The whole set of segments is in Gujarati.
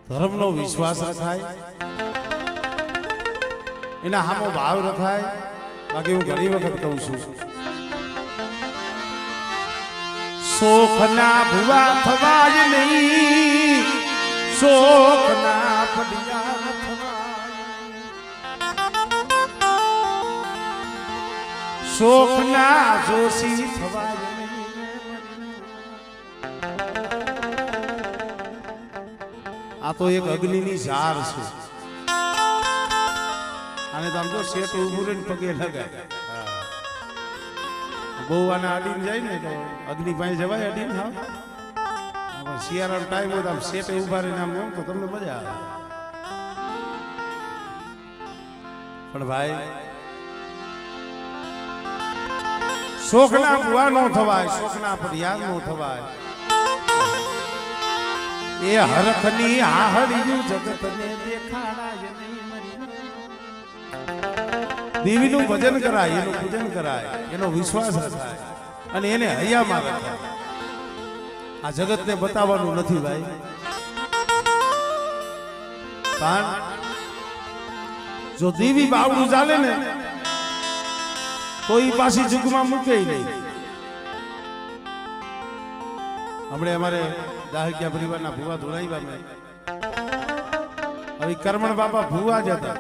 ધર્મનો વિશ્વાસ રખાય, એના સામો ભાવ રખાય. બાકી હું ઘણી વખત કહું છું, શોખના ભુવા થવાય નહીં, શોખના પડિયા થવાય, શોખના જોશી થવાય નહીં. આ તો એક અગ્નિની ઝાર છે. આને તો આમ તો શેઠ ઉભું રહીને પગે લગાય. બહુ આને અડીને જાય ને તો અગ્નિ પાસે જવાય અડીને. હા, શિયાળાનો ટાઈમ હોય તો આમ શેઠે ઉભા રહીને આમ તો તમને મજા આવે. પણ ભાઈ, શોખના ભુવા નો થવાય, શોખના પડિયા નો થવાય. એ હરખની આહડિયું જગતને દેખાડાય નહીં. દેવીનું ભજન કરાય, એનું પૂજન કરાય, એનો વિશ્વાસ રખાય અને એને હૈયામાં રખાય. આ જગતને બતાવવાનું નથી ભાઈ. પણ જો દેવી બાવડું ચાલે ને તો એ પાછી જુગમાં મૂકે નહીં. હમણે અમારે દાહકિયા પરિવારના ભુવા ધોળાવ્યા મેં. હવે કરમણ બાપા ભુવા જ હતા.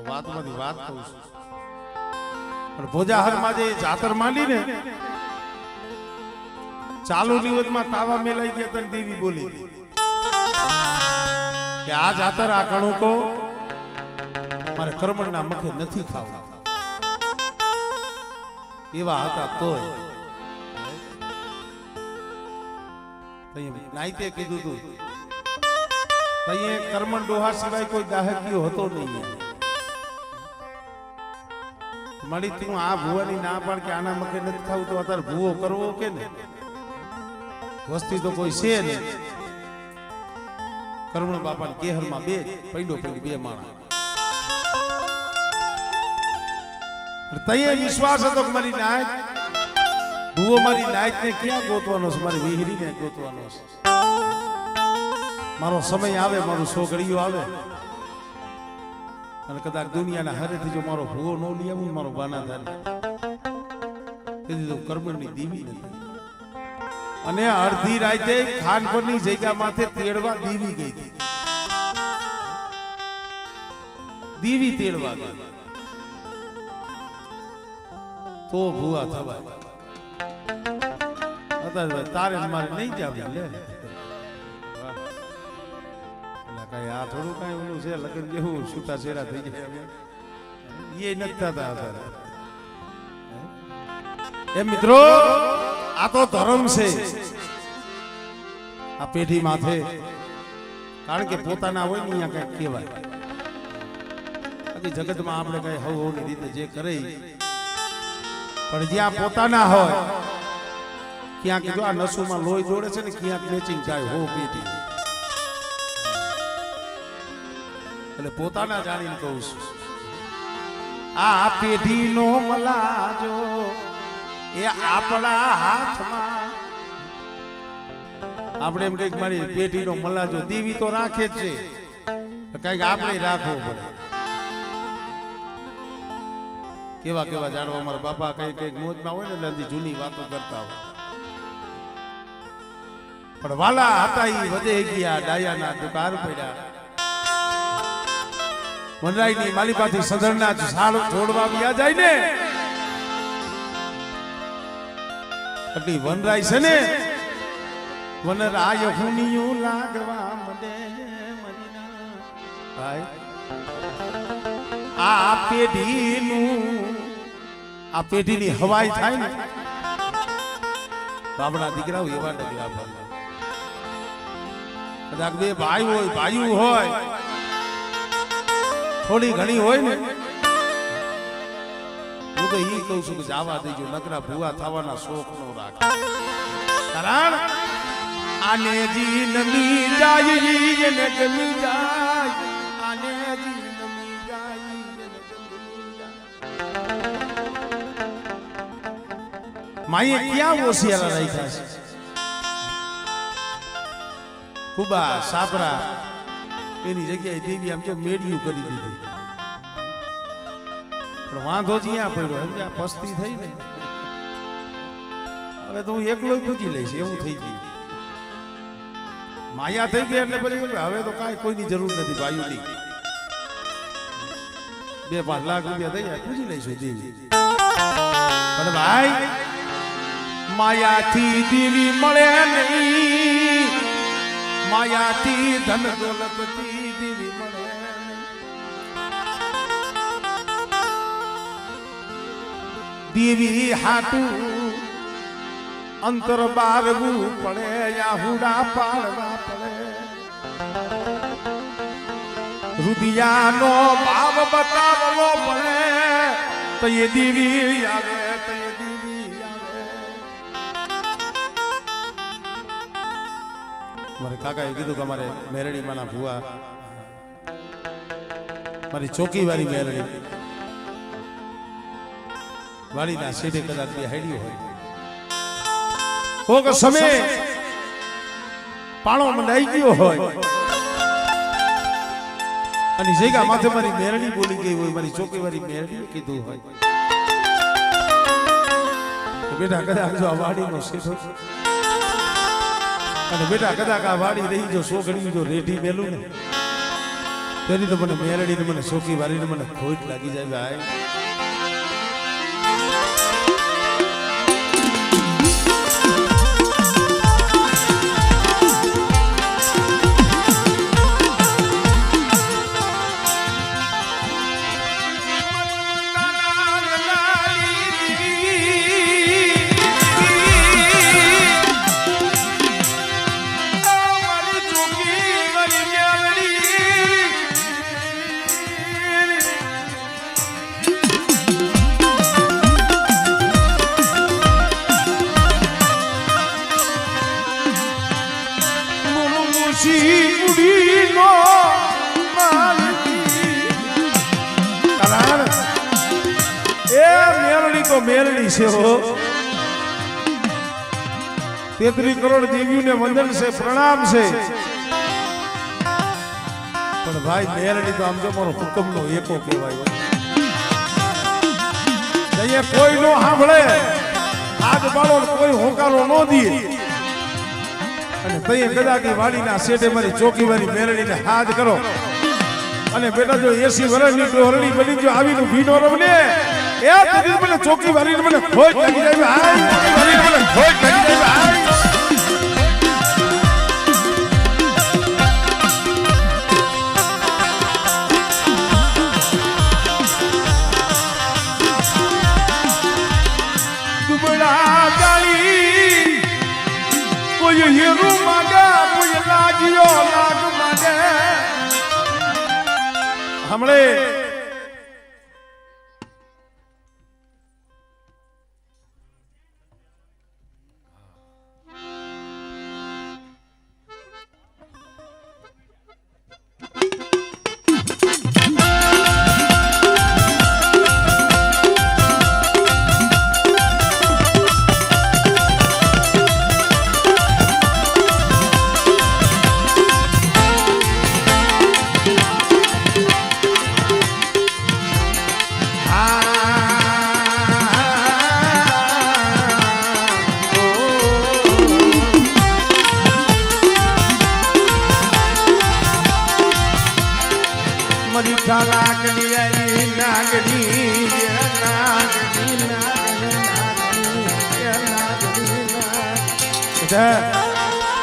વાતમાંથી વાત કહું છું. પણ ભોજાહરમાં જે જાતર માંડી ને, ચાલુ દિવસમાં તાવા મેલાઈ ગયા તને દેવી બોલી કે આ જાતર આ કણુકો મારે કરમણના મખે નથી ખાવા. એવા હતા તોય નાઈતે કીધું તું તઈએ કરમણ ડોહા સિવાય કોઈ દાહકીયો હતો નહીં. મળી તું આ ભુવાની ના પાડ કે આના મકે નથી ખાવું તો અત્યારે ભૂવો કરવો કે ને? વસ્તી તો કોઈ છે ને. કરમણ બાપા કેહરમાં બે પૈડો પડી બે માણસ. તઈએ વિશ્વાસ હતો કે મારી નાયક ભૂવો મારી નાયક ને ક્યાં ગોતવાનો છે? મારી વિહરી ને ગોતવાનો છે. મારો સમય આવે, મારું છોકરીઓ આવે અને કદાચ દુનિયાના હરેથી જો મારો ભૂવો ન લઈ આવું, મારો બાના થાય તેથી તો કરમણની દેવી નથી. અને અડધી રાતે ખાનપુરની જગ્યા માથે તેડવા દેવી ગઈ હતી. દેવી તેડવા ગઈ તો ભૂવા થવાય. અત્યારે તારે મારે નહીં જવું લે. આ થોડું કઈ ઓલું છે લગ્ન જેવું છૂટા છેડા થઈ જાય એ નથી થતા અત્યારે. એ મિત્રો, આ તો ધર્મ છે આ પેઢી માથે. કારણ કે પોતાના હોય ને અહીંયા કઈક કહેવાય. બાકી જગતમાં આપણે કઈ હવની રીતે જે કરે, પણ જ્યાં પોતાના હોય ક્યાંક જો આ નસુમાં લોહી જોડે છે ને ક્યાંક મેચિંગ જાય હો પેઢી. એટલે પોતાના જાણીને કહું છું, આ પેઢીનો મલાજો એ આપણા હાથમાં. આપણે એમ કઈક મારી પેઢીનો મલાજો દેવી તો રાખે જ છે, કઈક આપણે રાખવો પડે. કેવા કેવા જાણવા અમારા બાપા કઈ કઈક મોજમાં હોય ને એટલે જૂની વાતો કરતા હોય. પણ વાલા હતા ઈ વધે ગયા ડાયાના દુકાર પડ્યા. વનરાયની માલિપાથી સદરના ઝાડ જોડવા વ્યા જાય ને એટલે વનરાય છે ને વનરાય હુનિયું લાગવા મને ભાઈ. આ પેઢીની હવાઈ થાય ને તો આપણા દીકરાઓ એવા ડગલા ભરે. કદાચ બે ભાઈ હોય, ભાઈઓ હોય, થોડી ઘણી હોય ને, હું તો એ કહું છું કે જવા દેજો, નકરા ભૂવા થવાના શોખ નો રાખે. કારણ આને જી નમી જાય એને ગમી જાય, આને જી નમી જાય એને ગમી જાય. માઈએ ક્યાં હોશિયાર રાખ્યા છે? કુબા સાપરા એની જગ્યાએ દેવી આમ કે મેળ્યું કરી દીધી પણ વાંધો જ અહીંયા પડ્યો એમ કે આ પસ્તી થઈ ને હવે તો હું એકલો પૂજી લઈશ એવું થઈ ગયું માયા થઈ ગઈ એટલે પછી હવે તો કાંઈ કોઈની જરૂર નથી ભાઈઓની 2-5 લાખ રૂપિયા થઈ જાય પૂજી લઈશું દેવી પણ ભાઈ માયાથી દેવી મળે નહીં માયાથી ધન દોલતથી દેવી મળે નહીં દેવી હાટું અંતર બારવું પડે યાહુડા પાડવા પડે રુદિયાનો ભાવ બતાવવો પડે તો એ દેવી આવે તો એ દેવી આવે મારે કાકાએ કીધું કે અમારે મેરડી માના ભુવા મારી ચોકી વાળી મેરડી વાડીના સીધે કદાચ બે હેડ્યું હોય કોક સમય પાણો મંડાઈ ગયો હોય અને જગ્યા માથે મારી મેરડી બોલી ગઈ હોય મારી ચોકી વાળી મેરડી કીધું હોય બેટા કદાચ જો આ વાડીનો સીધો અને બેટા કદાચ આ વાડી રહી જો સોગડી જો રેઢી મેલું ને તેની તો મને મેરડી ને મને ચોકી વાળી ને મને ખોટ લાગી જાય ભાઈ મેરડી છે હો 33 કરોડ દેવીઓને વંદન છે પ્રણામ છે પણ ભાઈ મેરડી તો આમ જો મારો હુકમનો એકો કહેવાય જઈએ કોઈ નો સાંભળે હાથ બાળો કોઈ હોકારો ન દે અને તઈએ કદાચ વાડીના શેઠે મારી ચોકી વાળી મેરડીને હાથ કરો અને બેટા જો 80 વર્ષની ડોહરણી બની જો આવીનું ભીનો રમને એ તેરી મને ચોકી વાળીને મને ખોટ લાગી જાય ભાઈ ચોકી વાળીને મને ખોટ લાગી જાય ભાઈ દુબળા ગાળી કોઈ હીરો માંગા કોઈ લાજ્યો લાગ માંગે હમણે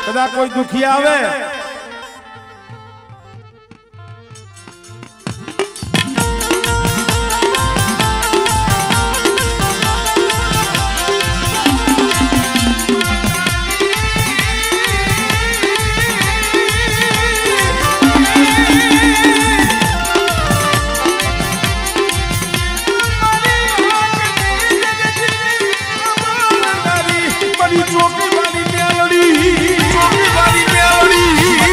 કદાચ કોઈ દુખી આવે ચોકી વાળી મેલડી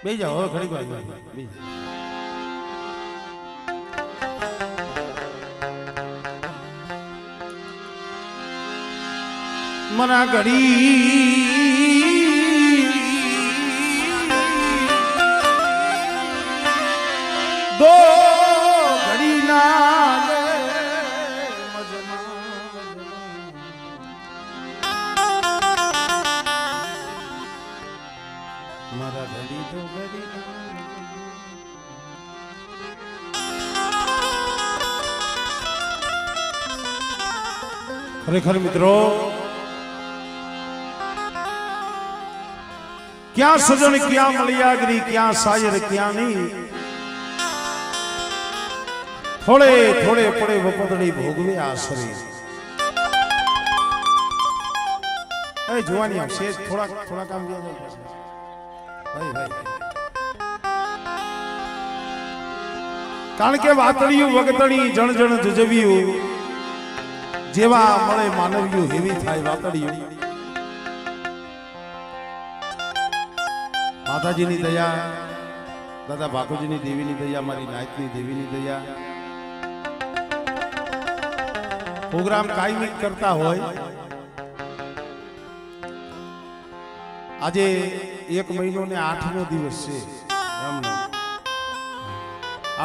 બેસી જાઓ હવે ઘડી વાર બેસી જાઓ. મના ઘડી દો ઘડી ના લે મારા ઘડી દો ઘડી ખરેખર મિત્રો क्या सजन क्या मलियागरी क्या सायर क्या नहीं थोड़े थोड़े पड़े वपदड़ी भोगवे आसरे ए जुवानी आप शेष थोड़ा थोड़ा काम दिया जाए भाई भाई कारण के वातड़ियों वगतड़ी जण जण जजवियों जेवा मळे मानवियों हेवी थाय वातड़ियों માતાજીની દયા દાદા બાપુજીની દેવીની દયા મારી નાયકની દેવીની દયા પ્રોગ્રામ કાયમી કરતા હોય આજે 1 મહિનો ને 8નો દિવસ છે રામ નામ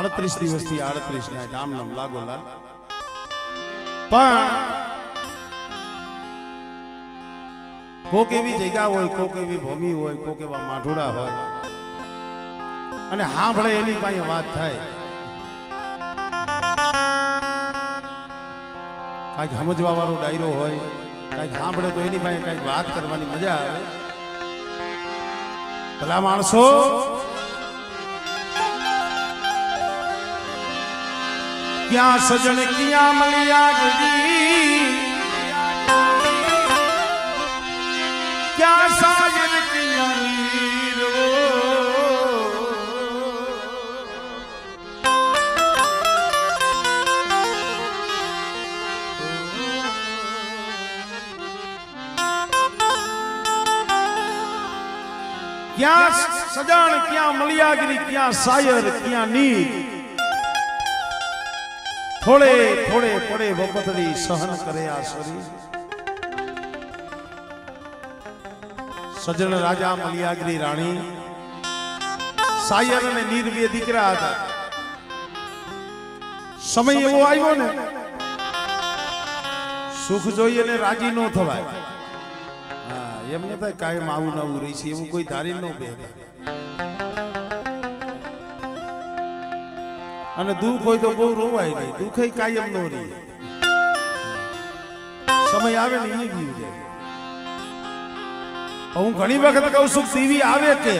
38 દિવસથી 38 ના રામ નામ લાગો લાલ પણ કોક એવી જગ્યા હોય કોક એવી ભૂમિ હોય કોક એવા માઢોડા હોય અને સાંભળે એની પાસે વાત થાય કાંઈક સમજવા વાળો ડાયરો હોય કાંઈક સાંભળે તો એની પાસે કાંઈક વાત કરવાની મજા આવે ભલા માણસો ક્યાં સજણ ક્યાં મલિયા ગઈ क्या साजन किया नीरो क्या सजान क्या मलियागिरी क्या सायर क्या नीर थोड़े थोड़े पड़े वपतड़ी सहन करे आसरी સજ્જન રાજા મલિયાગરી રાણી સાયર અને નીર બે દીકરા હતા સમય એવો આવ્યો ને સુખ જોઈએ ને રાજી ન થવાય હા એમને તો કાયમ આવું નવું રહી છે એવું કોઈ ધારી ન બે અને દુઃખ હોય તો બહુ રોવાય નહીં દુઃખ કાયમ ન રહે સમય આવે ને એ ગયું જાય હું ઘણી વખત કહું છું ટીવી આવે કે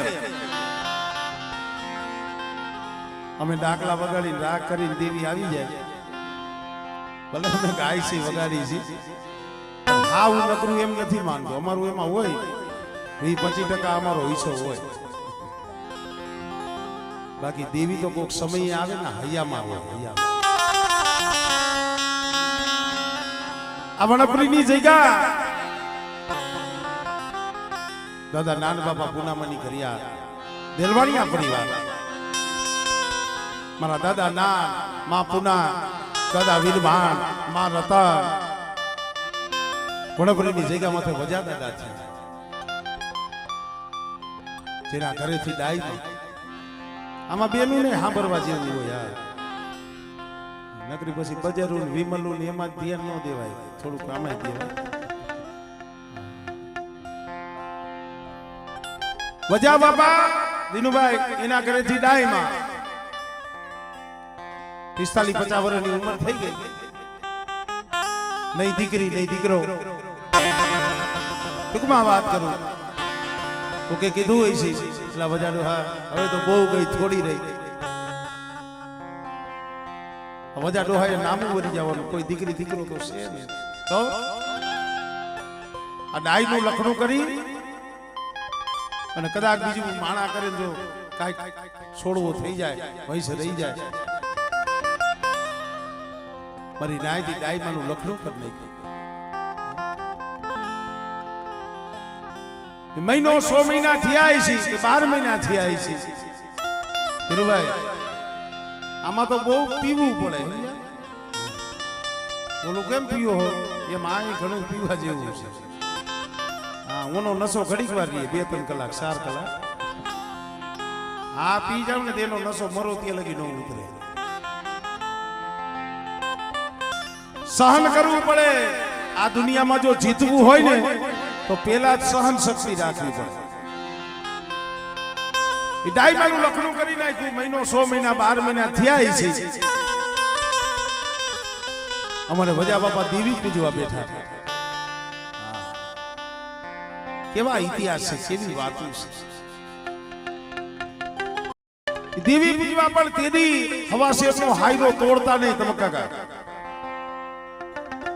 અમે ડાકલા વગાડીને રાગ કરીને દેવી આવી જાય ભલે અમે ગાય છે વગાડી છે હા હું નકરું એમ નથી માનતો અમારું એમાં હોય 20-25% અમારો હિસ્સો હોય બાકી દેવી તો કોઈક સમય આવે ને હૈયામાં હોય હૈયામાં આ વણપરીની જગ્યા દાદા નાન બાપા પૂનામાની ઘરિયા દેલવાડિયા પરિવાર મારા દાદા નાન માં પૂના દાદા વીરભાન માં રતન વણપરીની જગ્યા માથે વજા દાદા છે જેના ઘરેથી ડાઈ આમાં બેનું ને સાંભળવા જેવું હોય યાર નકરી પછી બજારું વિમલું ને એમાં ધ્યાન ન દેવાય થોડુંક આમાં દેવાય વજા બાપા દિનુભાઈ એના ઘરેથી ડાઈમાં 45-50 વર્ષની ઉંમર થઈ ગઈ નહીં દીકરી નહીં દીકરો ટૂંકમાં વાત કરું તો કે કીધું હોય છે એટલા વજાડો હા હવે તો બહુ ગઈ થોડી રહી વજા ડોહાએ નામું વળી જવાનું કોઈ દીકરી દીકરો તો છે નહીં તો આ ડાઈનું લખણું કરી અને કદાચ બીજું માણા કરે જો કાંઈક છોડવો થઈ જાય વૈસ રહી જાય મારી નાયથી ડાયમાનું લખણું કરી નાખ્યું મહિનો 100 મહિના થયા છે કે 12 મહિના થયા છે ધીરુભાઈ આમાં તો બહુ પીવું પડે બોલું કેમ પીવો હો એમ આ ઘણું પીવા જેવું છે હા ઓનો નશો ઘડીક વાર રહીએ 2-3 કલાક 4 કલાક આ પી જાવ ને તેનો નશો મરો ત્યાં લગી ન ઉતરે સહન કરવું પડે આ દુનિયામાં જો જીતવું હોય ને તો પેલા જ સહન શક્તિ રાખવી પડે એ ડાયમાનું લખણું કરી નાખ્યું મહિનો 100 મહિના 12 મહિના થયા છે અમારે વજા બાપા દેવી પૂજવા બેઠા કેવા ઇતિહાસ છે કેવી વાતો છે દેવી પૂજવા પણ તેદી હવા શેરનો હાયરો તોડતા નહીં તમે કાકા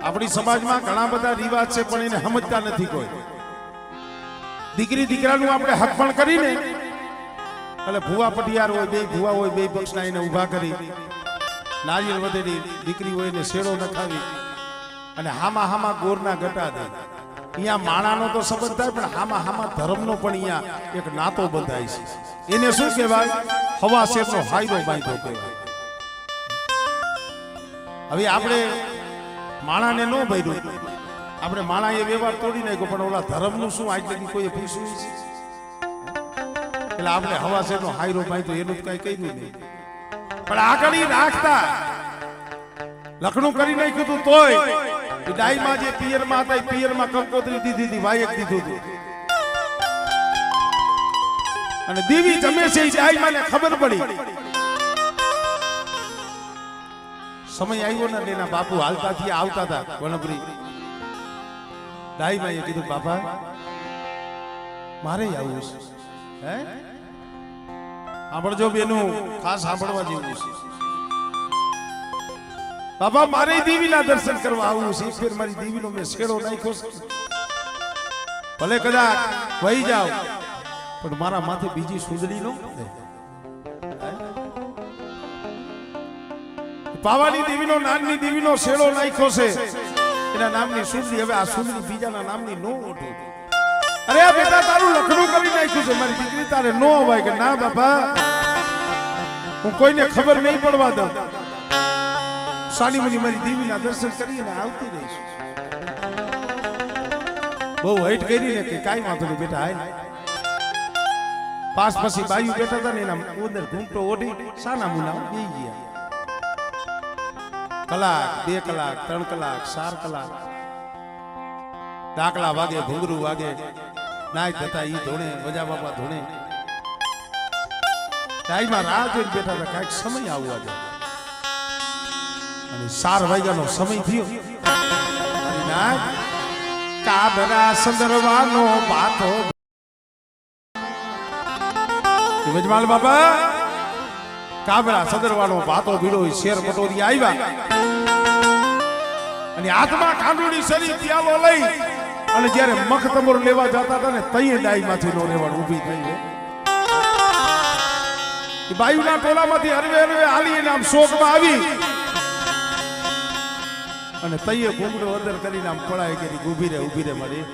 આપણી સમાજમાં ઘણા બધા રિવાજ છે પણ એને સમજતા નથી કોઈ દીકરી દીકરાનું આપણે હક પણ કરીને એટલે ભુવા પટિયાર હોય બે ભુવા હોય બે પક્ષના એને ઊભા કરી નારિયેળ વધેરી દીકરી હોય એને શેડો નખાવી અને હામા હામા ગોરના ગટા દે અહીંયા માણાનો તો સંબંધ થાય પણ હામા હામા ધર્મનો પણ અહીંયા એક નાતો બંધાય છે એને શું કહેવાય હવા શેરનો હાયરો બાંધ્યો કહેવાય હવે આપણે માણાને ન ભર્યું આપણે માણા એ વ્યવહાર તોડી નાખ્યો પણ ઓલા ધર્મનું શું આજ લગી કોઈએ પૂછ્યું છે એટલે આપણે હવા શેરનો હાયરો બાંધ્યો એનું કઈ કહ્યું નહીં પણ આગળ રાખતા લખણું કરી નાખ્યું હતું તોય ડાઈમાં જે પિયરમાં હતા પિયરમાં કંકોત્રી દીધી હતી વાયક દીધું હતું અને દેવી જમે છે એ ડાઈમાં ને ખબર પડી સમય આવ્યો ને એના બાપુ હાલતા થી આવતા હતા વણભરી ડાઈમાં એ કીધું બાપા મારે આવું છે હે સાંભળજો બેનું ખાસ સાંભળવા જેવું છે બાબા મારે દેવીના દર્શન કરવા આવું છે ફેર મારી દેવીનો મેં શેડો નાખ્યો છે ભલે કદાચ વહી જાવ પણ મારા માથે બીજી સુંદરી નો પાવાની દેવીનો નામની દેવીનો શેડો નાખ્યો છે એના નામની સુંદરી હવે આ સુંદરી બીજાના નામની નો ઓઢો અરે આ બેટા તારું લખણું કરી નાખ્યું છે મારી દીકરી તારે નો અવાય કે ના બાપા હું કોઈને ખબર નહીં પડવા દઉં સાની મુની મારી દેવીના દર્શન કરીને આવતી રહીશ બહુ હાઈટ કરીને કે કાઈ વાંધો નહીં બેટા હાલ પાસ પછી બાયુ બેઠા હતા ને એના ઉંદર ઘૂંટો ઓઢી સાના મુના બેહી ગયા કલાક 2 કલાક 3 કલાક 4 કલાક ડાકલા વાગે ભૂંગરું વાગે નાય થતા ઈ ધોણે વજા બાપા ધોણે ટાઈમમાં રાહ જોઈને બેઠા હતા કાંઈક સમય આવવા દે અને 4 વાગ્યાનો સમય થયો ના કાબરા સંદરવાનો બાતો વજમાલ બાપા કાબરા સંદરવાનો બાતો ભીડો શેર પટોરી આવ્યા અને હાથમાં કાંડુડી સરી પ્યાલો લઈ અને જ્યારે મખ તમોર લેવા જતા હતા ને તઈએ ડાઈમાંથી નો લેવાનું ઊભી થઈ ગઈ બાયુના ટોલામાંથી હરવે હરવે હાલી અને આમ શોકમાં આવી અને તઈએ ઘૂંઘડો અંદર કરીને આમ પડાય કે ઊભી રે મારી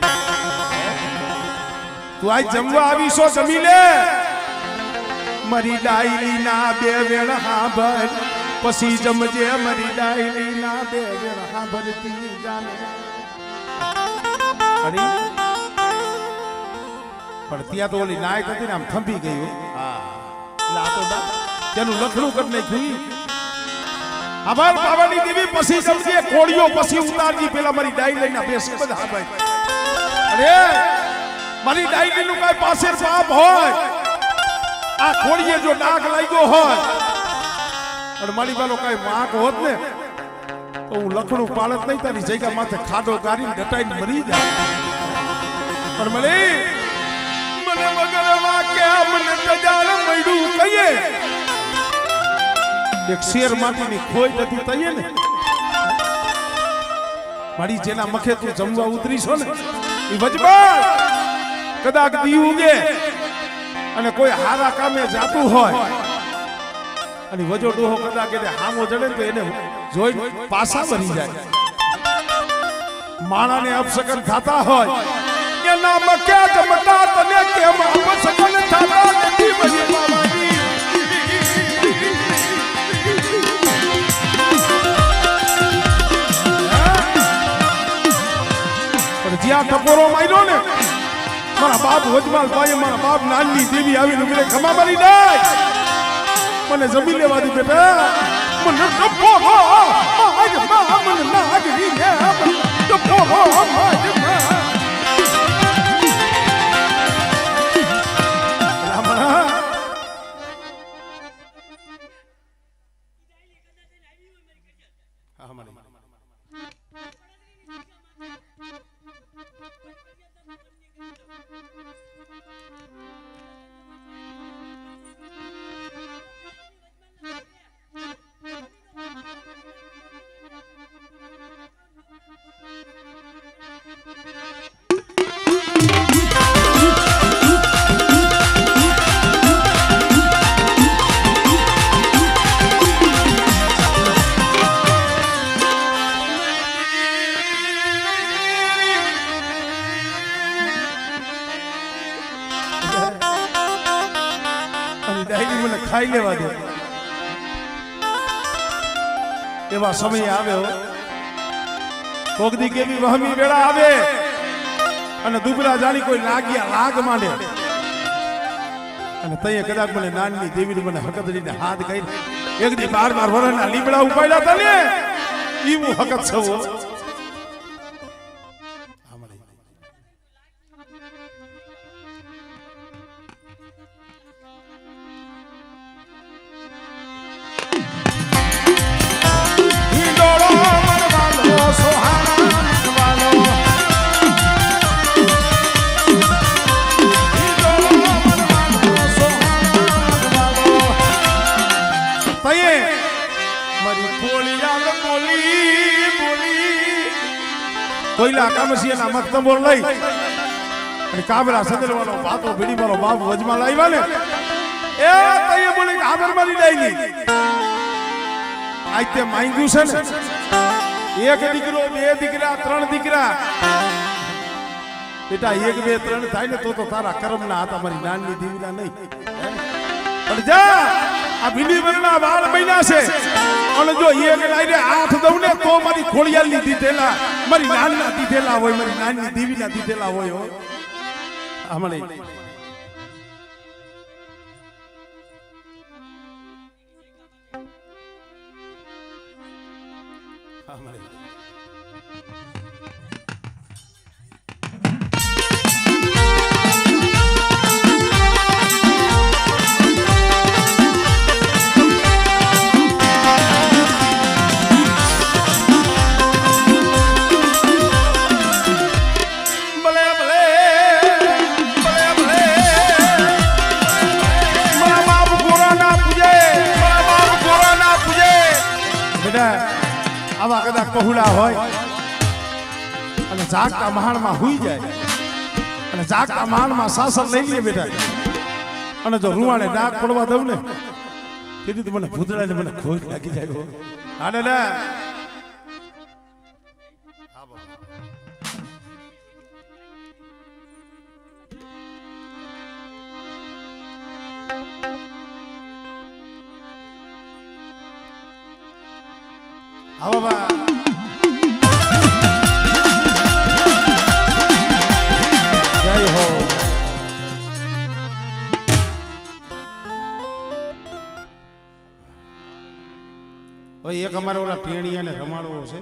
તું આજ જમવા આવી છો જમી લે મારી ડાયરી ના 2 વેળ હાંભર પછી જમજે મારી ડાયરી ના 2 વેળ હાંભરતી જાને અરે પણ ત્યાં તો ઓલી નાયક હતી ને આમ થંભી ગયું હા એટલે આ તો તેનું લખણું કરી નાખ્યું અમાર બાવાની દેવી પછી સમજે કોળીઓ પછી ઉતારજી પેલા મારી ડાઈ લઈને બેસ બધા હા ભાઈ અરે મારી ડાઈ નું કઈ પાસે બાપ હોય આ કોળીએ જો ડાઘ લાગ્યો હોય અને મારી બાનો કઈ વાંક હોત ને તો હું લખણું પાળત નહીં તારી જગ્યા માથે ખાડો ગારીને ડટાઈને મરી જાય પણ મને વગર વાકે મને તજાળ મળ્યું કહીએ એક શેર માટીની ખોઈ હતી તઈએ ને મારી જેના મખે તું જમવા ઉતરી છો ને એ વજબાર કદાચ દી ઉગે અને કોઈ હારા કામે જાતું હોય અને વજો ડોહો કદાચ એને હામો જડે તો એને જોઈ પાછા મરી જાય માણાને અપશકન થતા હોય એના મકે જમતા તને કેમ અપસકન થતા નથી બની બાવાની પણ જ્યાં ટપોરો માર્યો ને મારા બાપ વજમાલ ભાઈ મારા બાપ નાની દેવી આવીને મને ખમા મારી દે મને જમી લેવા દી બેટા મને ટપોરો આજ મા મને નાગરી ને ટપોરો આજ મા મને ખાઈ લેવા દે એવા સમય આવ્યો કોકદી કેવી વહમી વેળા આવે અને દુબળા જાણી કોઈ લાગ્યા લાગ માંડે અને તઈએ કદાચ મને નાનની દેવીને મને હકતરીને હાથ કરી એક દી 12 વર્ષના લીમડા ઉપાડ્યા હતા ને ઈવું હકત સવો કોઈલા કામસિયાના મક્તબો લઈ અને કાબરા સદરવાનો બાતો ભીડીવાનો બાપ વજમાં લાવ્યા ને એ તઈએ બોલી કાબર મારી ડાઈલી આજ તે માંગ્યું છે ને એક દીકરો બે દીકરા ત્રણ દીકરા બેટા એક બે ત્રણ થાય ને તો તારા કર્મના હતા મારી નાનની દેવીના નહીં પણ જા આ ભીડીવરના 12 મહિના છે અને જો એક લાઈને 8 દઉં ને તો મારી ખોડિયાલની દીધેલા મારી નાનના દીધેલા હોય મારી નાનની દેવીના દીધેલા હોય હમણે આવા કદાચ પहुડા હોય અને જાગતા મહાણમાં હુઈ જાય અને જાગતા મહાણમાં સાસર લઈ લે બેટા અને જો રૂવાણે ડાક પડવા દઉં ને તેથી તો મને ભૂતળાને મને ખોટ લાગી જાય આને ના આવા એક અમારે ઓલા ટેણીયા ને રમાડવો છે